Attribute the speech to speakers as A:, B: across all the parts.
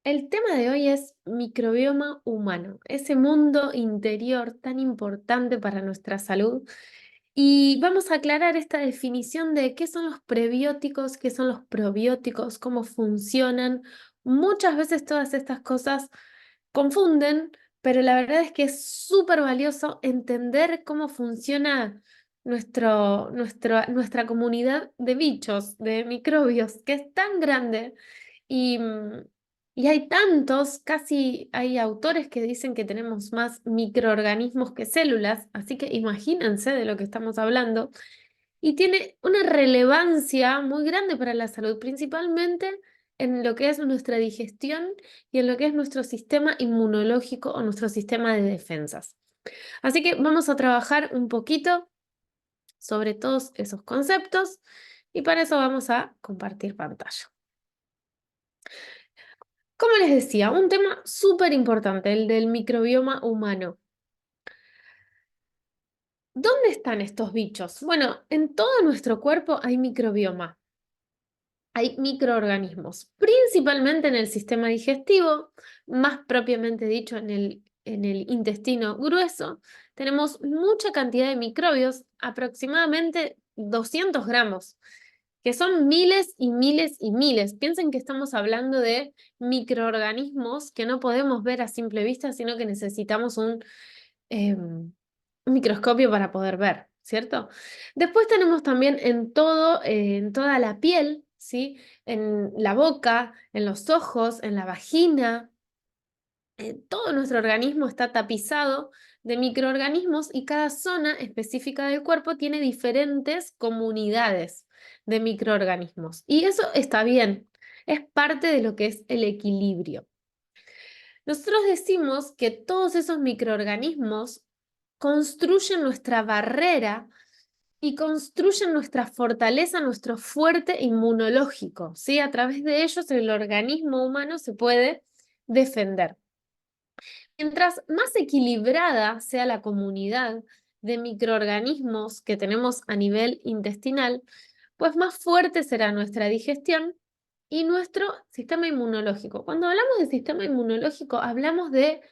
A: El tema de hoy es microbioma humano, ese mundo interior tan importante para nuestra salud. Y vamos a aclarar esta definición de qué son los prebióticos, qué son los probióticos, cómo funcionan. Muchas veces todas estas cosas confunden, pero la verdad es que es súper valioso entender cómo funciona nuestra comunidad de bichos, de microbios, que es tan grande. Y, y hay tantos, casi hay autores que dicen que tenemos más microorganismos que células, así que imagínense de lo que estamos hablando. Y tiene una relevancia muy grande para la salud, principalmente en lo que es nuestra digestión y en lo que es nuestro sistema inmunológico o nuestro sistema de defensas. Así que vamos a trabajar un poquito sobre todos esos conceptos y para eso vamos a compartir pantalla. Como les decía, un tema súper importante, el del microbioma humano. ¿Dónde están estos bichos? Bueno, en todo nuestro cuerpo hay microbioma, hay microorganismos, principalmente en el sistema digestivo, más propiamente dicho en el intestino grueso. Tenemos mucha cantidad de microbios, aproximadamente 200 gramos, que son miles y miles y miles. Piensen que estamos hablando de microorganismos que no podemos ver a simple vista, sino que necesitamos un microscopio para poder ver, ¿cierto? Después tenemos también en toda la piel, ¿sí? En la boca, en los ojos, en la vagina. Todo nuestro organismo está tapizado de microorganismos y cada zona específica del cuerpo tiene diferentes comunidades de microorganismos. Y eso está bien, es parte de lo que es el equilibrio. Nosotros decimos que todos esos microorganismos construyen nuestra barrera y construyen nuestra fortaleza, nuestro fuerte inmunológico, ¿sí? A través de ellos el organismo humano se puede defender. Mientras más equilibrada sea la comunidad de microorganismos que tenemos a nivel intestinal, pues más fuerte será nuestra digestión y nuestro sistema inmunológico. Cuando hablamos de sistema inmunológico, hablamos de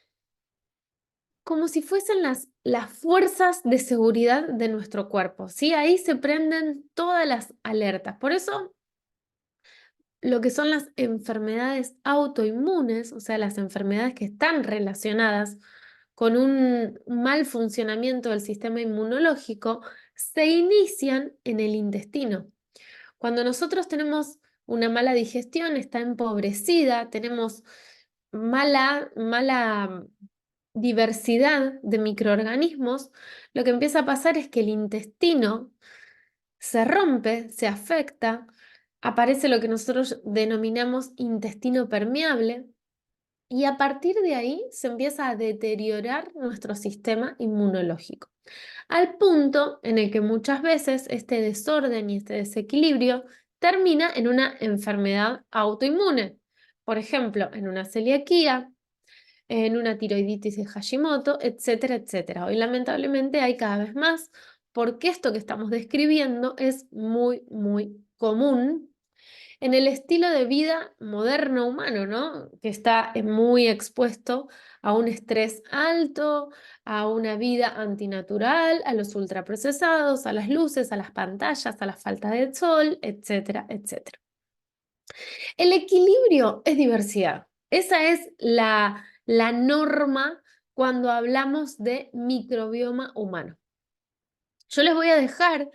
A: como si fuesen las fuerzas de seguridad de nuestro cuerpo, ¿sí? Ahí se prenden todas las alertas. Por eso, lo que son las enfermedades autoinmunes, o sea, las enfermedades que están relacionadas con un mal funcionamiento del sistema inmunológico, se inician en el intestino. Cuando nosotros tenemos una mala digestión, está empobrecida, tenemos mala diversidad de microorganismos, lo que empieza a pasar es que el intestino se rompe, se afecta, aparece lo que nosotros denominamos intestino permeable y a partir de ahí se empieza a deteriorar nuestro sistema inmunológico, al punto en el que muchas veces este desorden y este desequilibrio termina en una enfermedad autoinmune, por ejemplo, en una celiaquía, en una tiroiditis de Hashimoto, etcétera, etcétera. Hoy lamentablemente hay cada vez más porque esto que estamos describiendo es muy, muy común en el estilo de vida moderno humano, ¿no? Que está muy expuesto a un estrés alto, a una vida antinatural, a los ultraprocesados, a las luces, a las pantallas, a la falta de sol, etcétera, etcétera. El equilibrio es diversidad. Esa es la norma cuando hablamos de microbioma humano. Yo les voy a dejar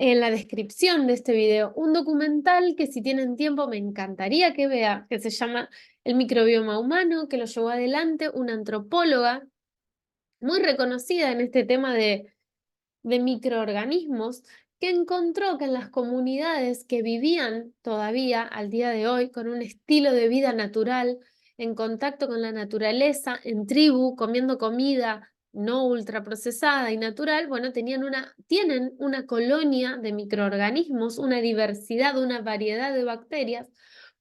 A: en la descripción de este video un documental que si tienen tiempo me encantaría que vean, que se llama El microbioma humano, que lo llevó adelante una antropóloga muy reconocida en este tema de microorganismos, que encontró que en las comunidades que vivían todavía al día de hoy con un estilo de vida natural, en contacto con la naturaleza, en tribu, comiendo comida no ultraprocesada y natural, bueno, tienen una colonia de microorganismos, una diversidad, una variedad de bacterias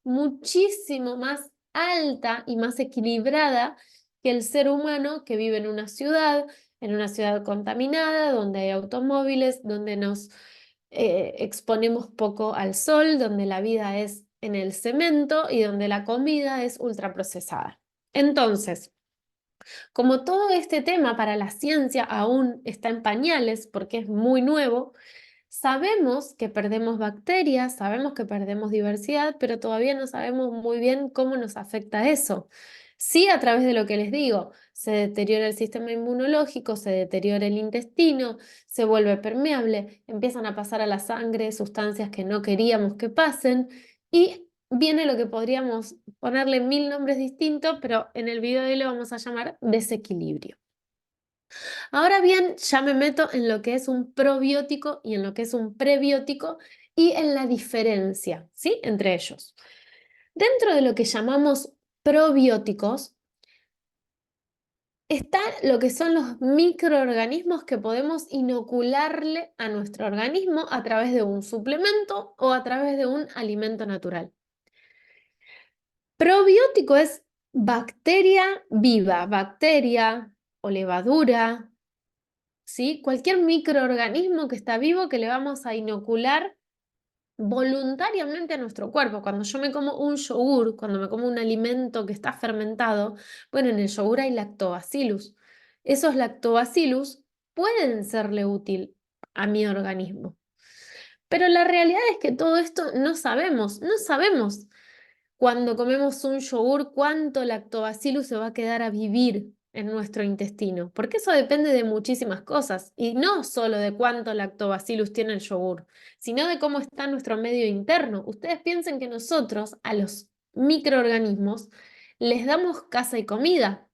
A: muchísimo más alta y más equilibrada que el ser humano que vive en una ciudad contaminada, donde hay automóviles, donde nos exponemos poco al sol, donde la vida es en el cemento y donde la comida es ultraprocesada. Entonces, como todo este tema para la ciencia aún está en pañales porque es muy nuevo, sabemos que perdemos bacterias, sabemos que perdemos diversidad, pero todavía no sabemos muy bien cómo nos afecta eso. Sí, a través de lo que les digo, se deteriora el sistema inmunológico, se deteriora el intestino, se vuelve permeable, empiezan a pasar a la sangre sustancias que no queríamos que pasen y viene lo que podríamos ponerle mil nombres distintos, pero en el video de hoy le vamos a llamar desequilibrio. Ahora bien, ya me meto en lo que es un probiótico y en lo que es un prebiótico y en la diferencia, ¿sí? Entre ellos. Dentro de lo que llamamos probióticos está lo que son los microorganismos que podemos inocularle a nuestro organismo a través de un suplemento o a través de un alimento natural. Probiótico es bacteria viva, bacteria o levadura, ¿sí? Cualquier microorganismo que está vivo que le vamos a inocular voluntariamente a nuestro cuerpo. Cuando yo me como un yogur, cuando me como un alimento que está fermentado, bueno, en el yogur hay lactobacillus. Esos lactobacillus pueden serle útil a mi organismo. Pero la realidad es que todo esto no sabemos cuando comemos un yogur, ¿cuánto lactobacillus se va a quedar a vivir en nuestro intestino? Porque eso depende de muchísimas cosas y no solo de cuánto lactobacillus tiene el yogur, sino de cómo está nuestro medio interno. Ustedes piensen que nosotros a los microorganismos les damos casa y comida.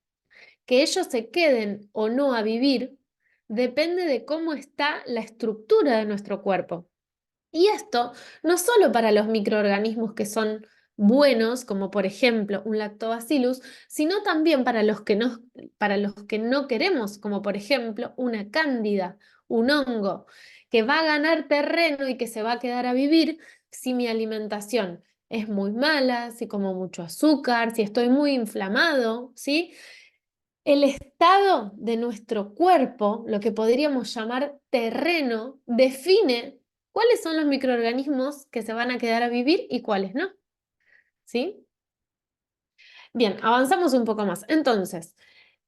A: Que ellos se queden o no a vivir depende de cómo está la estructura de nuestro cuerpo. Y esto no solo para los microorganismos que son buenos, como por ejemplo un lactobacillus, sino también para los que no queremos, como por ejemplo una cándida, un hongo, que va a ganar terreno y que se va a quedar a vivir si mi alimentación es muy mala, si como mucho azúcar, si estoy muy inflamado, ¿sí? El estado de nuestro cuerpo, lo que podríamos llamar terreno, define cuáles son los microorganismos que se van a quedar a vivir y cuáles no. ¿Sí? Bien, avanzamos un poco más. Entonces,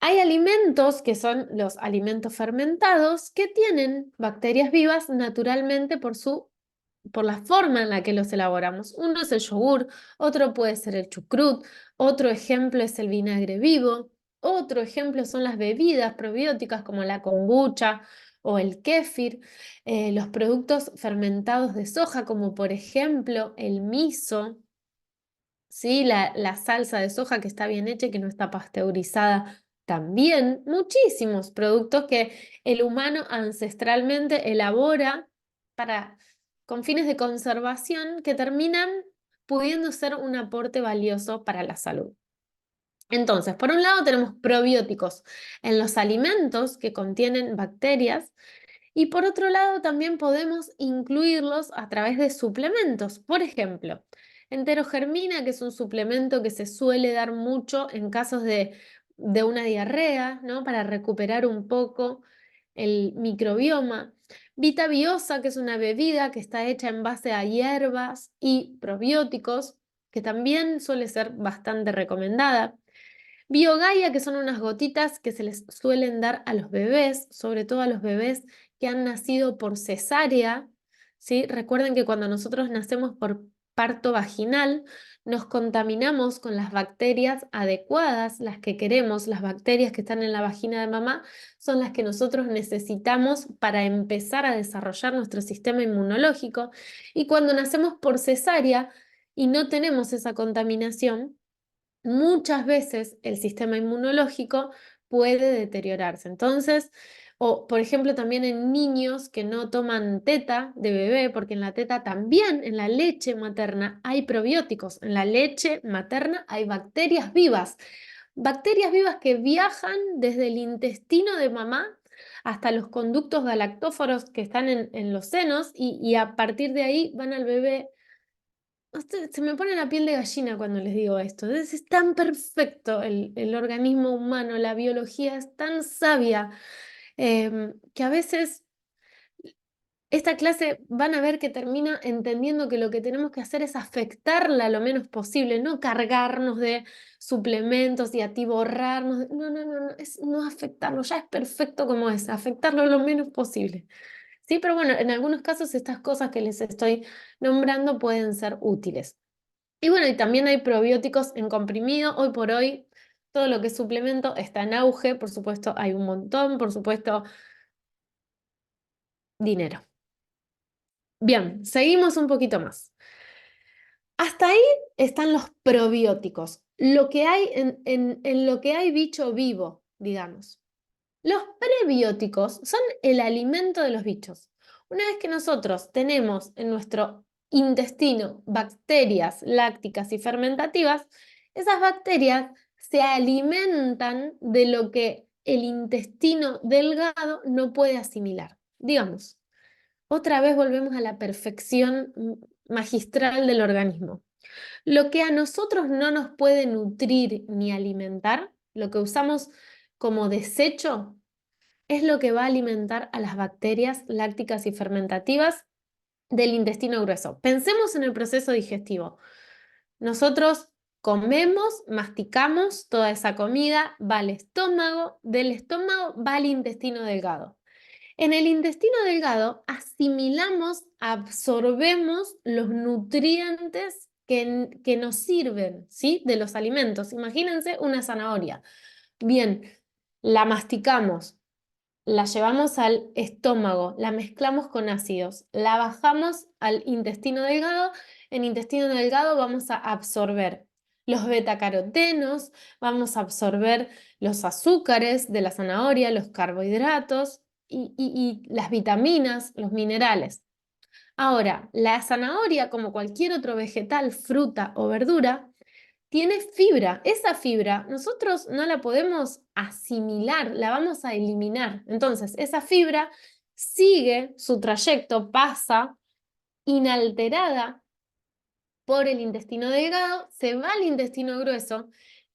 A: hay alimentos que son los alimentos fermentados que tienen bacterias vivas naturalmente por la forma en la que los elaboramos. Uno es el yogur, otro puede ser el chucrut, otro ejemplo es el vinagre vivo, otro ejemplo son las bebidas probióticas como la kombucha o el kéfir, los productos fermentados de soja como por ejemplo el miso, ¿sí? La salsa de soja que está bien hecha y que no está pasteurizada. También muchísimos productos que el humano ancestralmente elabora para, con fines de conservación que terminan pudiendo ser un aporte valioso para la salud. Entonces, por un lado tenemos probióticos en los alimentos que contienen bacterias y por otro lado, también podemos incluirlos a través de suplementos. Por ejemplo, enterogermina, que es un suplemento que se suele dar mucho en casos de una diarrea, ¿no? Para recuperar un poco el microbioma. Vitabiosa, que es una bebida que está hecha en base a hierbas y probióticos, que también suele ser bastante recomendada. Biogaia, que son unas gotitas que se les suelen dar a los bebés, sobre todo a los bebés que han nacido por cesárea, ¿sí? Recuerden que cuando nosotros nacemos por parto vaginal, nos contaminamos con las bacterias adecuadas, las que queremos, las bacterias que están en la vagina de mamá, son las que nosotros necesitamos para empezar a desarrollar nuestro sistema inmunológico. Y cuando nacemos por cesárea y no tenemos esa contaminación, muchas veces el sistema inmunológico puede deteriorarse. Entonces, o por ejemplo también en niños que no toman teta de bebé, porque en la teta también, en la leche materna hay probióticos, en la leche materna hay bacterias vivas que viajan desde el intestino de mamá hasta los conductos galactóforos que están en los senos y a partir de ahí van al bebé. Se me pone la piel de gallina cuando les digo esto. Es tan perfecto el organismo humano, la biología es tan sabia que a veces Esta clase van a ver que termina entendiendo que lo que tenemos que hacer es afectarla lo menos posible, no cargarnos de suplementos y atiborrarnos. No, no, no, no, es no afectarlo, ya es perfecto como es, afectarlo lo menos posible. Sí, pero bueno, en algunos casos estas cosas que les estoy nombrando pueden ser útiles. Y bueno, y también hay probióticos en comprimido. Hoy por hoy, todo lo que es suplemento está en auge. Por supuesto, hay un montón. Por supuesto, dinero. Bien, seguimos un poquito más. Hasta ahí están los probióticos, lo que hay en lo que hay bicho vivo, digamos. Los prebióticos son el alimento de los bichos. Una vez que nosotros tenemos en nuestro intestino bacterias lácticas y fermentativas, esas bacterias se alimentan de lo que el intestino delgado no puede asimilar. Digamos, otra vez volvemos a la perfección magistral del organismo. Lo que a nosotros no nos puede nutrir ni alimentar, lo que usamos como desecho, es lo que va a alimentar a las bacterias lácticas y fermentativas del intestino grueso. Pensemos en el proceso digestivo. Nosotros comemos, masticamos toda esa comida, va al estómago, del estómago va al intestino delgado. En el intestino delgado asimilamos, absorbemos los nutrientes que nos sirven, ¿sí? De los alimentos. Imagínense una zanahoria. Bien, la masticamos, la llevamos al estómago, la mezclamos con ácidos, la bajamos al intestino delgado. En intestino delgado vamos a absorber los betacarotenos, vamos a absorber los azúcares de la zanahoria, los carbohidratos y las vitaminas, los minerales. Ahora, la zanahoria, como cualquier otro vegetal, fruta o verdura, tiene fibra. Esa fibra nosotros no la podemos asimilar, la vamos a eliminar. Entonces, esa fibra sigue su trayecto, pasa inalterada por el intestino delgado, se va al intestino grueso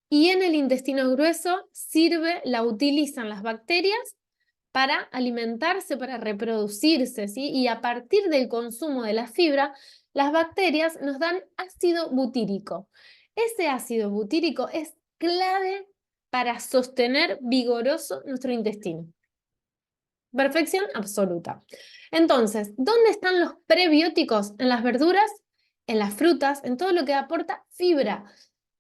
A: y en el intestino grueso sirve, la utilizan las bacterias para alimentarse, para reproducirse, ¿sí? Y a partir del consumo de la fibra, las bacterias nos dan ácido butírico. Ese ácido butírico es clave para sostener vigoroso nuestro intestino. Perfección absoluta. Entonces, ¿dónde están los prebióticos? En las verduras, en las frutas, en todo lo que aporta fibra.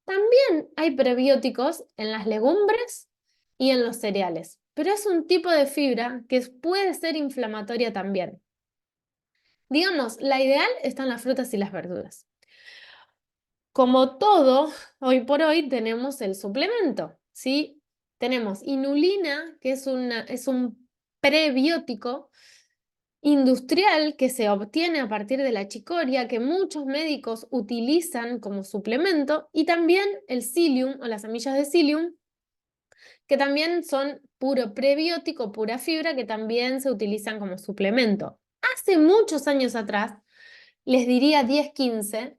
A: También hay prebióticos en las legumbres y en los cereales, pero es un tipo de fibra que puede ser inflamatoria también. Digamos, la ideal está en las frutas y las verduras. Como todo, hoy por hoy tenemos el suplemento, ¿sí? Tenemos inulina, que es un prebiótico industrial que se obtiene a partir de la chicoria, que muchos médicos utilizan como suplemento, y también el psyllium o las semillas de psyllium, que también son puro prebiótico, pura fibra, que también se utilizan como suplemento. Hace muchos años atrás, les diría 10, 15,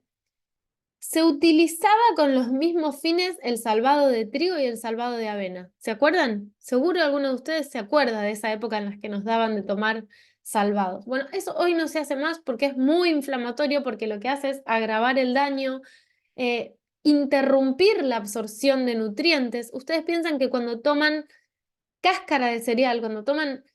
A: se utilizaba con los mismos fines el salvado de trigo y el salvado de avena. ¿Se acuerdan? Seguro alguno de ustedes se acuerda de esa época en la que nos daban de tomar salvados. Bueno, eso hoy no se hace más porque es muy inflamatorio, porque lo que hace es agravar el daño, interrumpir la absorción de nutrientes. Ustedes piensan que cuando toman cáscara de cereal, cuando toman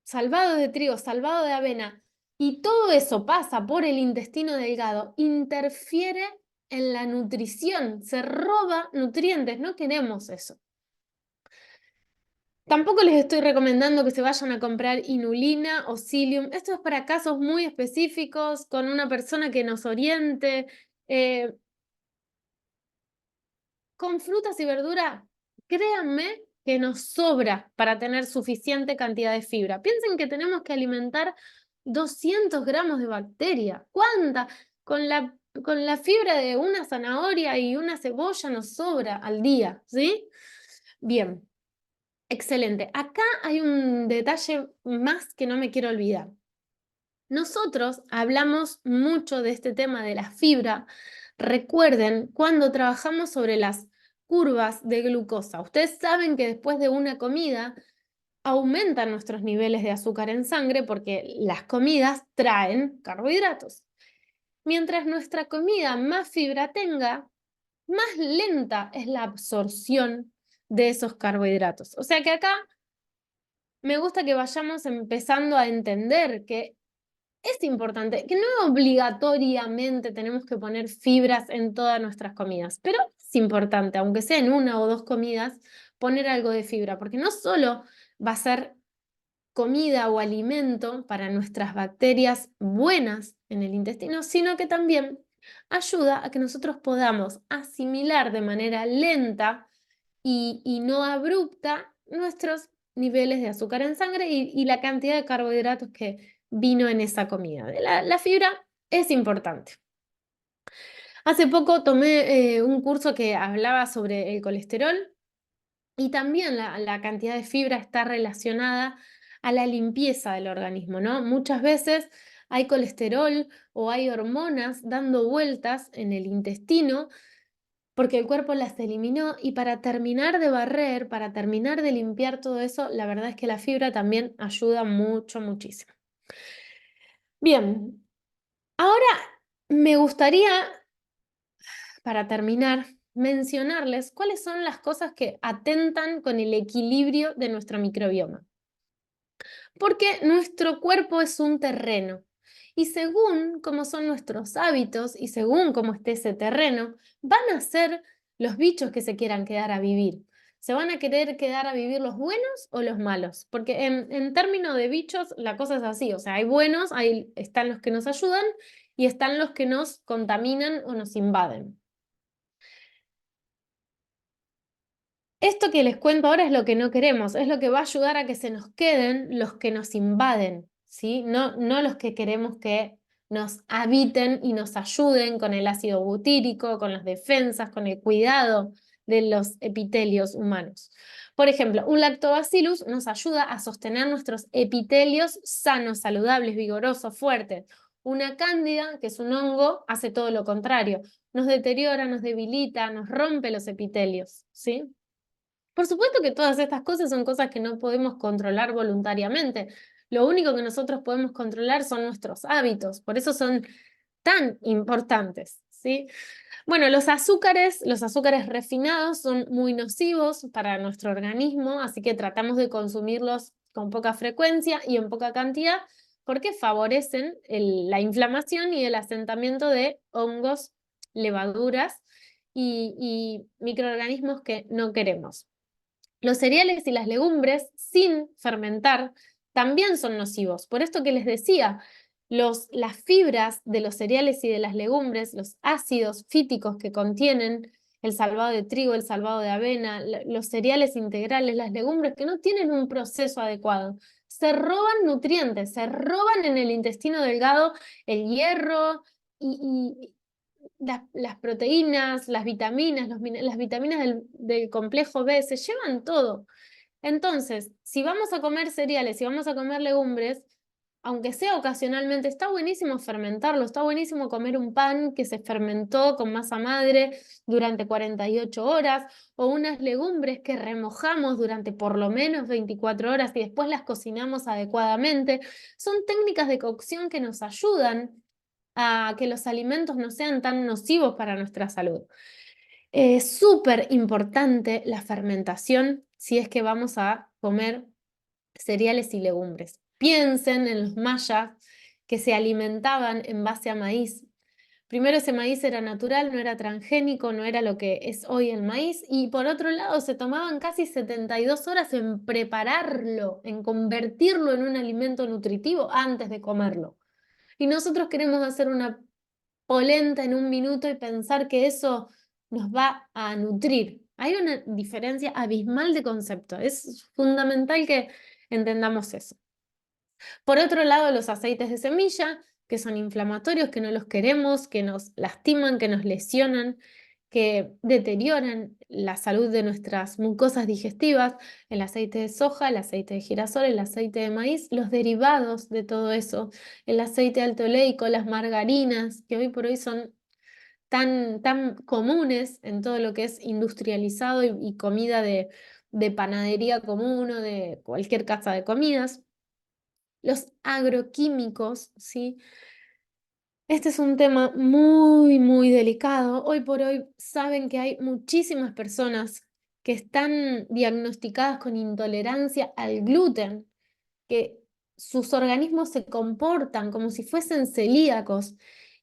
A: salvado de trigo, salvado de avena, y todo eso pasa por el intestino delgado, interfiere en la nutrición, se roba nutrientes, no queremos eso. Tampoco les estoy recomendando que se vayan a comprar inulina o psyllium. Esto es para casos muy específicos, con una persona que nos oriente. Con frutas y verduras, créanme que nos sobra para tener suficiente cantidad de fibra. Piensen que tenemos que alimentar 200 gramos de bacteria. ¿Cuánta? Con la fibra de una zanahoria y una cebolla nos sobra al día, ¿sí? Bien, excelente. Acá hay un detalle más que no me quiero olvidar. Nosotros hablamos mucho de este tema de la fibra. Recuerden cuando trabajamos sobre las curvas de glucosa. Ustedes saben que después de una comida aumentan nuestros niveles de azúcar en sangre porque las comidas traen carbohidratos. Mientras nuestra comida más fibra tenga, más lenta es la absorción de esos carbohidratos. O sea que acá me gusta que vayamos empezando a entender que es importante, que no obligatoriamente tenemos que poner fibras en todas nuestras comidas, pero es importante, aunque sea en una o dos comidas, poner algo de fibra, porque no solo va a ser comida o alimento para nuestras bacterias buenas en el intestino, sino que también ayuda a que nosotros podamos asimilar de manera lenta y no abrupta nuestros niveles de azúcar en sangre y la cantidad de carbohidratos que vino en esa comida. La fibra es importante. Hace poco tomé un curso que hablaba sobre el colesterol y también la cantidad de fibra está relacionada a la limpieza del organismo, ¿no? Muchas veces hay colesterol o hay hormonas dando vueltas en el intestino porque el cuerpo las eliminó y para terminar de barrer, para terminar de limpiar todo eso, la verdad es que la fibra también ayuda mucho, muchísimo. Bien, ahora me gustaría, para terminar, mencionarles cuáles son las cosas que atentan con el equilibrio de nuestro microbioma. Porque nuestro cuerpo es un terreno y según cómo son nuestros hábitos y según cómo esté ese terreno, van a ser los bichos que se quieran quedar a vivir. ¿Se van a querer quedar a vivir los buenos o los malos? Porque en términos de bichos la cosa es así, o sea, hay buenos, ahí están los que nos ayudan y están los que nos contaminan o nos invaden. Esto que les cuento ahora es lo que no queremos, es lo que va a ayudar a que se nos queden los que nos invaden, ¿sí? No los que queremos que nos habiten y nos ayuden con el ácido butírico, con las defensas, con el cuidado de los epitelios humanos. Por ejemplo, un lactobacillus nos ayuda a sostener nuestros epitelios sanos, saludables, vigorosos, fuertes. Una cándida, que es un hongo, hace todo lo contrario. Nos deteriora, nos debilita, nos rompe los epitelios, ¿sí? Por supuesto que todas estas cosas son cosas que no podemos controlar voluntariamente. Lo único que nosotros podemos controlar son nuestros hábitos, por eso son tan importantes, ¿sí? Bueno, los azúcares refinados son muy nocivos para nuestro organismo, así que tratamos de consumirlos con poca frecuencia y en poca cantidad porque favorecen la inflamación y el asentamiento de hongos, levaduras y microorganismos que no queremos. Los cereales y las legumbres sin fermentar también son nocivos. Por esto que les decía, las fibras de los cereales y de las legumbres, los ácidos fíticos que contienen el salvado de trigo, el salvado de avena, los cereales integrales, las legumbres que no tienen un proceso adecuado, se roban nutrientes, se roban en el intestino delgado el hierro y las proteínas, las vitaminas, las vitaminas del complejo B, se llevan todo. Entonces, si vamos a comer cereales, si vamos a comer legumbres, aunque sea ocasionalmente, está buenísimo fermentarlo, está buenísimo comer un pan que se fermentó con masa madre durante 48 horas, o unas legumbres que remojamos durante por lo menos 24 horas y después las cocinamos adecuadamente. Son técnicas de cocción que nos ayudan a que los alimentos no sean tan nocivos para nuestra salud. Es súper importante la fermentación si es que vamos a comer cereales y legumbres. Piensen en los mayas que se alimentaban en base a maíz. Primero ese maíz era natural, no era transgénico, no era lo que es hoy el maíz, y por otro lado se tomaban casi 72 horas en prepararlo, en convertirlo en un alimento nutritivo antes de comerlo. Y nosotros queremos hacer una polenta en un minuto y pensar que eso nos va a nutrir. Hay una diferencia abismal de concepto. Es fundamental que entendamos eso. Por otro lado, los aceites de semilla, que son inflamatorios, que no los queremos, que nos lastiman, que nos lesionan, que deterioran la salud de nuestras mucosas digestivas, el aceite de soja, el aceite de girasol, el aceite de maíz, los derivados de todo eso, el aceite alto oleico, las margarinas, que hoy por hoy son tan comunes en todo lo que es industrializado y comida de de panadería común o de cualquier casa de comidas. Los agroquímicos, ¿sí? Este es un tema muy, muy delicado. Hoy por hoy saben que hay muchísimas personas que están diagnosticadas con intolerancia al gluten, que sus organismos se comportan como si fuesen celíacos.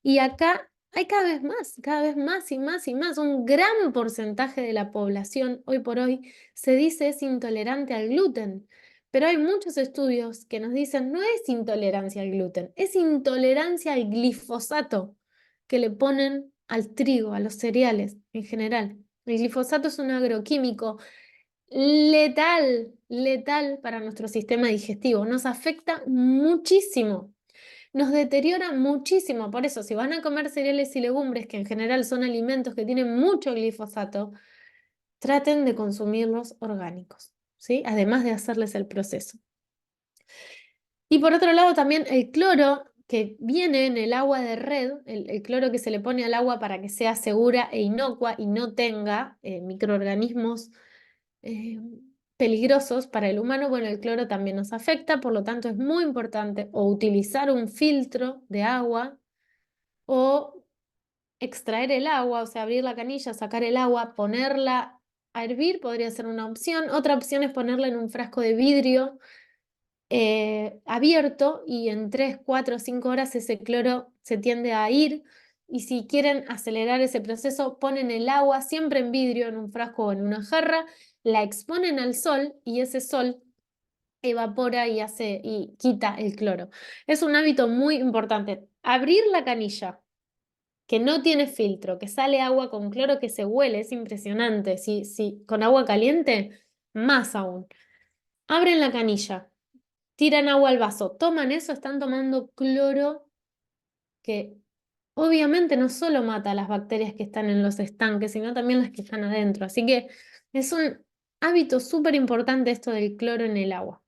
A: Y acá hay cada vez más y más y más. Un gran porcentaje de la población hoy por hoy se dice es intolerante al gluten. Pero hay muchos estudios que nos dicen no es intolerancia al gluten, es intolerancia al glifosato que le ponen al trigo, a los cereales en general. El glifosato es un agroquímico letal, letal para nuestro sistema digestivo. Nos afecta muchísimo, nos deteriora muchísimo. Por eso, si van a comer cereales y legumbres, que en general son alimentos que tienen mucho glifosato, traten de consumirlos orgánicos, ¿sí? Además de hacerles el proceso. Y por otro lado, también el cloro que viene en el agua de red, el cloro que se le pone al agua para que sea segura e inocua y no tenga microorganismos eh, peligrosos para el humano, bueno, el cloro también nos afecta, por lo tanto es muy importante o utilizar un filtro de agua o extraer el agua, o sea, abrir la canilla, sacar el agua, ponerla a hervir, podría ser una opción. Otra opción es ponerla en un frasco de vidrio abierto y en 3, 4, 5 horas ese cloro se tiende a ir. Y si quieren acelerar ese proceso, ponen el agua siempre en vidrio, en un frasco o en una jarra, la exponen al sol y ese sol evapora y hace y quita el cloro. Es un hábito muy importante. Abrir la canilla, que no tiene filtro, que sale agua con cloro que se huele, es impresionante. Si con agua caliente, más aún. Abren la canilla, tiran agua al vaso, toman eso, están tomando cloro que obviamente no solo mata a las bacterias que están en los estanques, sino también las que están adentro. Así que es un hábito súper importante esto del cloro en el agua.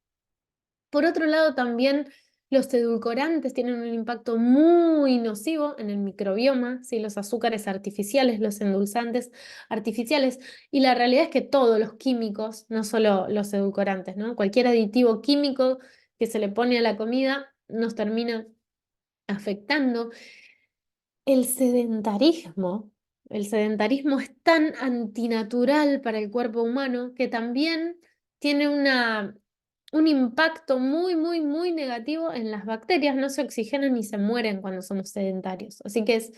A: Por otro lado, también los edulcorantes tienen un impacto muy nocivo en el microbioma, ¿sí? Los azúcares artificiales, los endulzantes artificiales, y la realidad es que todos los químicos, no solo los edulcorantes, ¿no? Cualquier aditivo químico que se le pone a la comida nos termina afectando. El sedentarismo es tan antinatural para el cuerpo humano que también tiene un impacto muy, muy, muy negativo en las bacterias. No se oxigenan ni se mueren cuando somos sedentarios. Así que es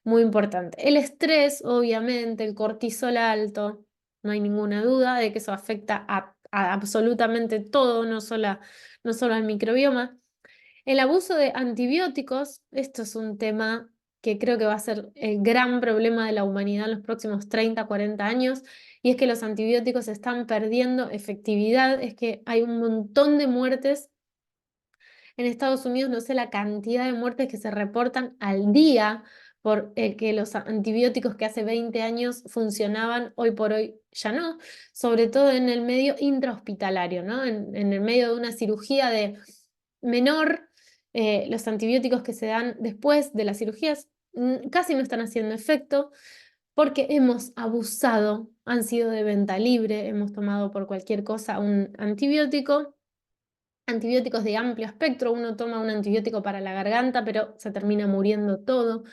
A: muy importante. El estrés, obviamente, el cortisol alto, no hay ninguna duda de que eso afecta a absolutamente todo, no solo al microbioma. El abuso de antibióticos, esto es un tema que creo que va a ser el gran problema de la humanidad en los próximos 30, 40 años, y es que los antibióticos están perdiendo efectividad, es que hay un montón de muertes en Estados Unidos, no sé la cantidad de muertes que se reportan al día por que los antibióticos que hace 20 años funcionaban, hoy por hoy ya no, sobre todo en el medio intrahospitalario, ¿no? En el medio de una cirugía de menor, los antibióticos que se dan después de las cirugías casi no están haciendo efecto porque hemos abusado, han sido de venta libre, hemos tomado por cualquier cosa un antibiótico. Antibióticos de amplio espectro, uno toma un antibiótico para la garganta, pero se termina muriendo todo.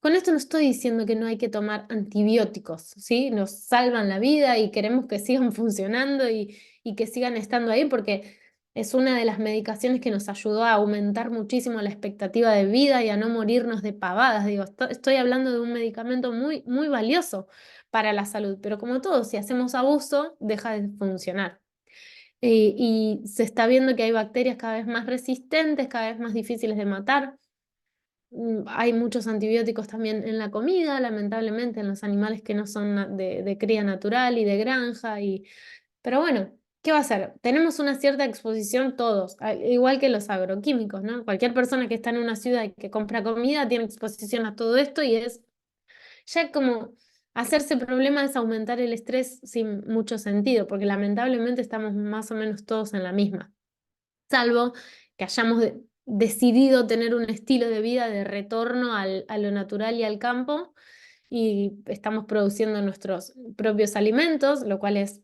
A: Con esto no estoy diciendo que no hay que tomar antibióticos, ¿sí? Nos salvan la vida y queremos que sigan funcionando y que sigan estando ahí porque es una de las medicaciones que nos ayudó a aumentar muchísimo la expectativa de vida y a no morirnos de pavadas. Digo, estoy hablando de un medicamento muy, muy valioso para la salud, pero como todo, si hacemos abuso, deja de funcionar. Y se está viendo que hay bacterias cada vez más resistentes, cada vez más difíciles de matar. Hay muchos antibióticos también en la comida, lamentablemente, en los animales que no son de cría natural y de granja. Pero bueno, ¿qué va a hacer? Tenemos una cierta exposición todos, igual que los agroquímicos, ¿no? Cualquier persona que está en una ciudad y que compra comida tiene exposición a todo esto y es ya como hacerse problema es aumentar el estrés sin mucho sentido, porque lamentablemente estamos más o menos todos en la misma, salvo que hayamos decidido tener un estilo de vida de retorno a lo natural y al campo y estamos produciendo nuestros propios alimentos, lo cual es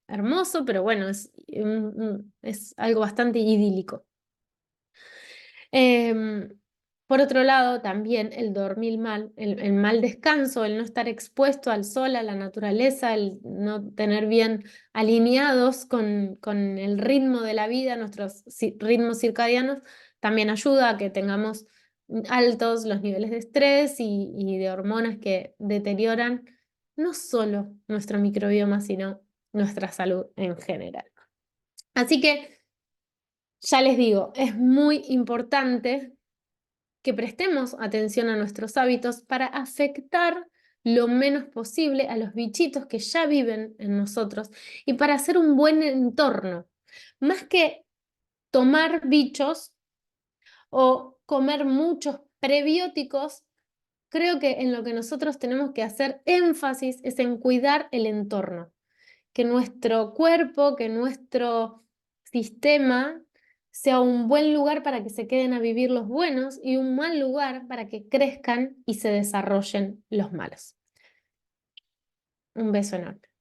A: hermoso, pero bueno, es algo bastante idílico. Em, por otro lado, también el dormir mal, el mal descanso, el no estar expuesto al sol, a la naturaleza, el no tener bien alineados con el ritmo de la vida, nuestros ritmos circadianos, también ayuda a que tengamos altos los niveles de estrés y de hormonas que deterioran no solo nuestro microbioma, sino nuestra salud en general. Así que ya les digo, es muy importante que prestemos atención a nuestros hábitos para afectar lo menos posible a los bichitos que ya viven en nosotros y para hacer un buen entorno. Más que tomar bichos o comer muchos prebióticos, creo que en lo que nosotros tenemos que hacer énfasis es en cuidar el entorno, que nuestro cuerpo, que nuestro sistema sea un buen lugar para que se queden a vivir los buenos y un mal lugar para que crezcan y se desarrollen los malos. Un beso enorme.